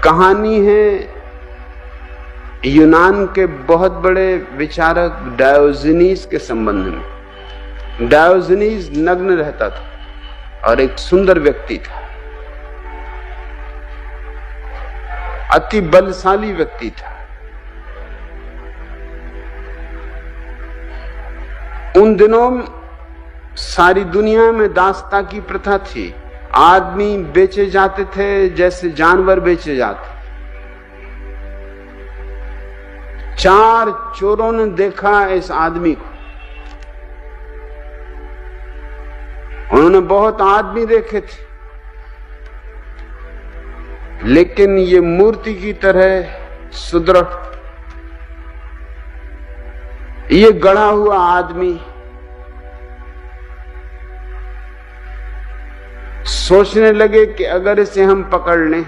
कहानी है यूनान के बहुत बड़े विचारक डायोजनीज के संबंध में। डायोजनीज नग्न रहता था और एक सुंदर व्यक्ति था, अति बलशाली व्यक्ति था। उन दिनों सारी दुनिया में दासता की प्रथा थी। आदमी बेचे जाते थे जैसे जानवर बेचे जाते। 4 चोरों ने देखा इस आदमी को। उन्होंने बहुत आदमी देखे थे, लेकिन ये मूर्ति की तरह सुदृढ़, ये गढ़ा हुआ आदमी सोचने लगे कि अगर इसे हम पकड़ लें,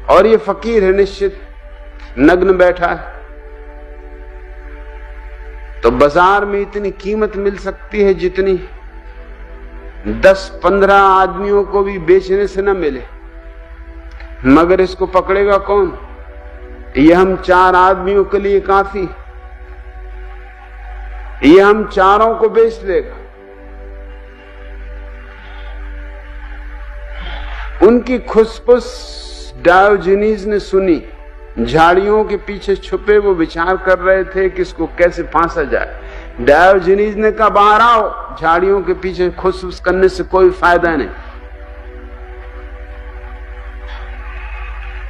और ये फकीर है, निश्चित नग्न बैठा है, तो बाजार में इतनी कीमत मिल सकती है जितनी 10-15 आदमियों को भी बेचने से न मिले। मगर इसको पकड़ेगा कौन? ये हम 4 आदमियों के लिए काफी, ये हम चारों को बेच लेगा। उनकी खुसफुस डायोजनीज ने सुनी। झाड़ियों के पीछे छुपे वो विचार कर रहे थे कि इसको कैसे फांसा जाए। डायोजनीज ने कहा, बाहर आओ, झाड़ियों के पीछे खुसफुस करने से कोई फायदा नहीं,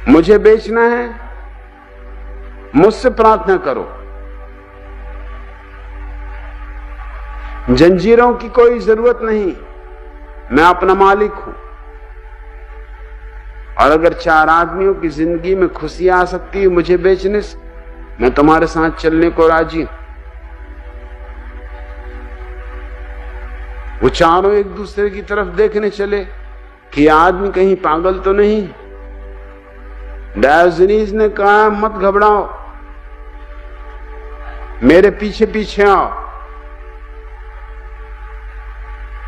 मुझे बेचना है, मुझसे प्रार्थना करो। जंजीरों की कोई जरूरत नहीं, मैं अपना मालिक हूं, और अगर 4 आदमियों की जिंदगी में खुशी आ सकती है मुझे बेचने से, मैं तुम्हारे साथ चलने को राजी हूं। वो चारों एक दूसरे की तरफ देखने चले कि आदमी कहीं पागल तो नहीं। डायोजनीज ने कहा, मत घबराओ, मेरे पीछे पीछे आओ।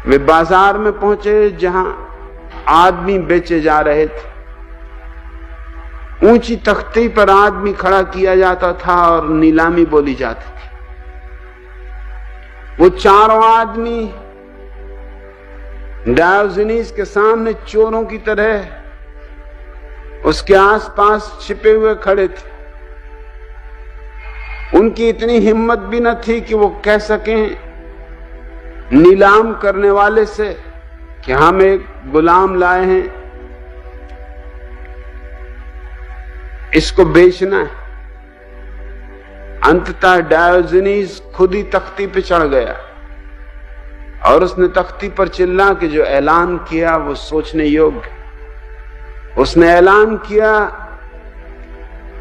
वे बाजार में पहुंचे जहां आदमी बेचे जा रहे थे। ऊंची तख्ती पर आदमी खड़ा किया जाता था और नीलामी बोली जाती थी। वो चारों आदमी डायोजनीज के सामने चोरों की तरह उसके आसपास छिपे हुए खड़े थे। उनकी इतनी हिम्मत भी न थी कि वो कह सकें नीलाम करने वाले से कि हम एक गुलाम लाए हैं, इसको बेचना है। अंततः डायोजनीज खुद ही तख्ती पे चढ़ गया और उसने तख्ती पर चिल्ला के जो ऐलान किया वो सोचने योग्य। उसने ऐलान किया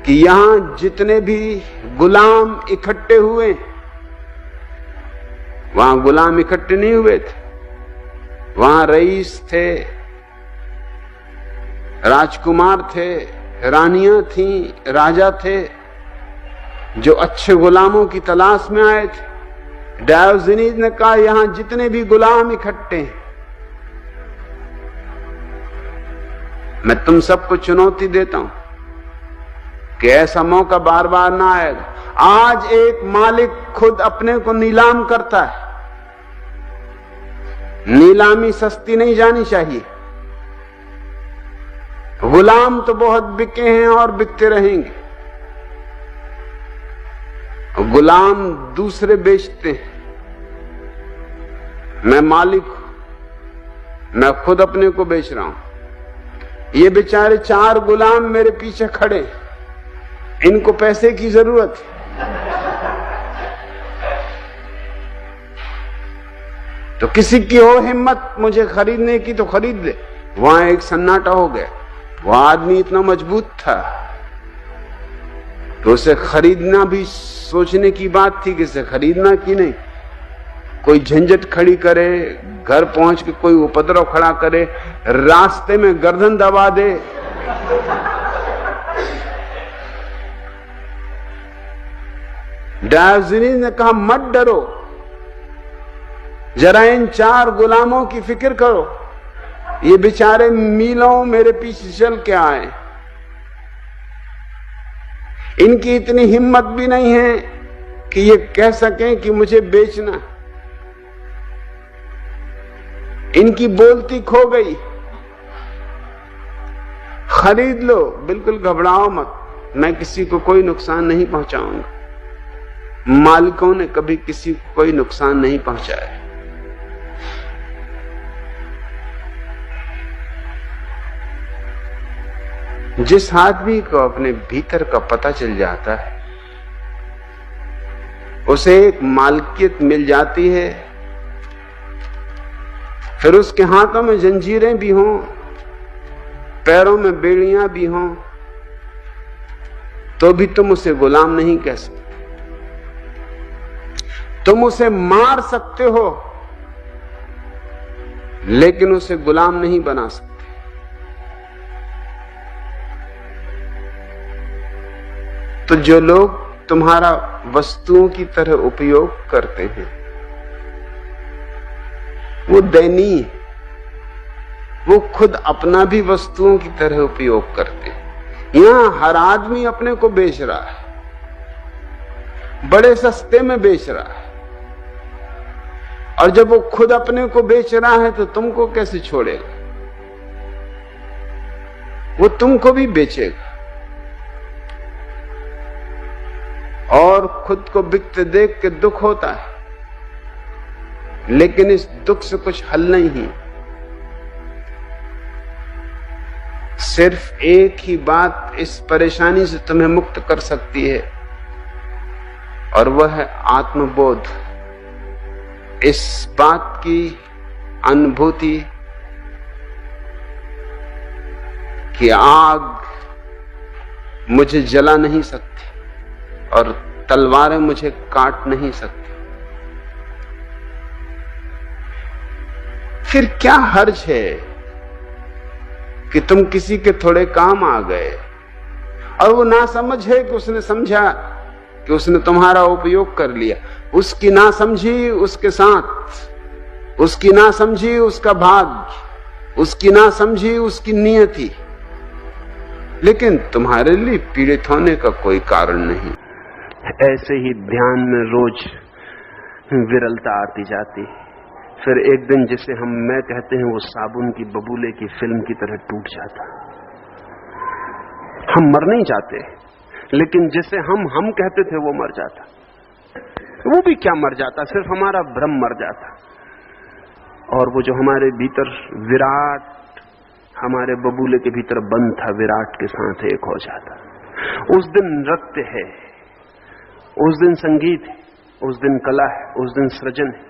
कि यहां जितने भी गुलाम इकट्ठे हुए, वहां गुलाम इकट्ठे नहीं हुए थे, वहां रईस थे, राजकुमार थे, रानियां थीं, राजा थे, जो अच्छे गुलामों की तलाश में आए थे। डायोजनीज ने कहा, यहां जितने भी गुलाम इकट्ठे हैं, मैं तुम सबको चुनौती देता हूं कि ऐसा मौका बार बार ना आएगा। आज एक मालिक खुद अपने को नीलाम करता है। नीलामी सस्ती नहीं जानी चाहिए। गुलाम तो बहुत बिके हैं और बिकते रहेंगे। गुलाम दूसरे बेचते हैं, मैं मालिक हूं, मैं खुद अपने को बेच रहा हूं। ये बेचारे 4 गुलाम मेरे पीछे खड़े, इनको पैसे की जरूरत है, तो किसी की हो हिम्मत मुझे खरीदने की तो खरीद ले। वहां एक सन्नाटा हो गया। वो आदमी इतना मजबूत था तो उसे खरीदना भी सोचने की बात थी कि इसे खरीदना कि नहीं। कोई झंझट खड़ी करे, घर पहुंच के कोई उपद्रव खड़ा करे, रास्ते में गर्दन दबा दे, डायोजनीज ने कहा, मत डरो, जरा इन 4 गुलामों की फिक्र करो। ये बेचारे मीलों मेरे पीछे चल के आए, इनकी इतनी हिम्मत भी नहीं है कि ये कह सकें कि मुझे बेचना। इनकी बोलती खो गई। खरीद लो, बिल्कुल घबराओ मत, मैं किसी को कोई नुकसान नहीं पहुंचाऊंगा। मालिकों ने कभी किसी को कोई नुकसान नहीं पहुंचाया। जिस आदमी को अपने भीतर का पता चल जाता है, उसे एक मालकियत मिल जाती है, फिर उसके हाथों में जंजीरें भी हों, पैरों में बेड़ियां भी हों, तो भी तुम उसे गुलाम नहीं कह सकते। तुम उसे मार सकते हो, लेकिन उसे गुलाम नहीं बना सकते। तो जो लोग तुम्हारा वस्तुओं की तरह उपयोग करते हैं, वो दयनीय, वो खुद अपना भी वस्तुओं की तरह उपयोग करते हैं। यहां हर आदमी अपने को बेच रहा है, बड़े सस्ते में बेच रहा है, और जब वो खुद अपने को बेच रहा है तो तुमको कैसे छोड़ेगा? वो तुमको भी बेचेगा। और खुद को बिकते देख के दुख होता है, लेकिन इस दुख से कुछ हल नहीं है। सिर्फ एक ही बात इस परेशानी से तुम्हें मुक्त कर सकती है, और वह है आत्मबोध। इस बात की अनुभूति कि आग मुझे जला नहीं सकती और तलवारें मुझे काट नहीं सकती। फिर क्या हर्ज है कि तुम किसी के थोड़े काम आ गए, और वो ना समझ है कि उसने समझा कि उसने तुम्हारा उपयोग कर लिया। उसकी ना समझी उसके साथ, उसकी ना समझी उसका भाग्य, उसकी ना समझी उसकी नियति, लेकिन तुम्हारे लिए पीड़ित होने का कोई कारण नहीं। ऐसे ही ध्यान में रोज विरलता आती जाती, फिर एक दिन जिसे हम मैं कहते हैं वो साबुन की बबूले की फिल्म की तरह टूट जाता। हम मर नहीं जाते, लेकिन जिसे हम कहते थे वो मर जाता। वो भी क्या मर जाता, सिर्फ हमारा भ्रम मर जाता। और वो जो हमारे भीतर विराट, हमारे बबूले के भीतर बंद था, विराट के साथ एक हो जाता। उस दिन नृत्य है, उस दिन संगीत है, उस दिन कला है, उस दिन सृजन है।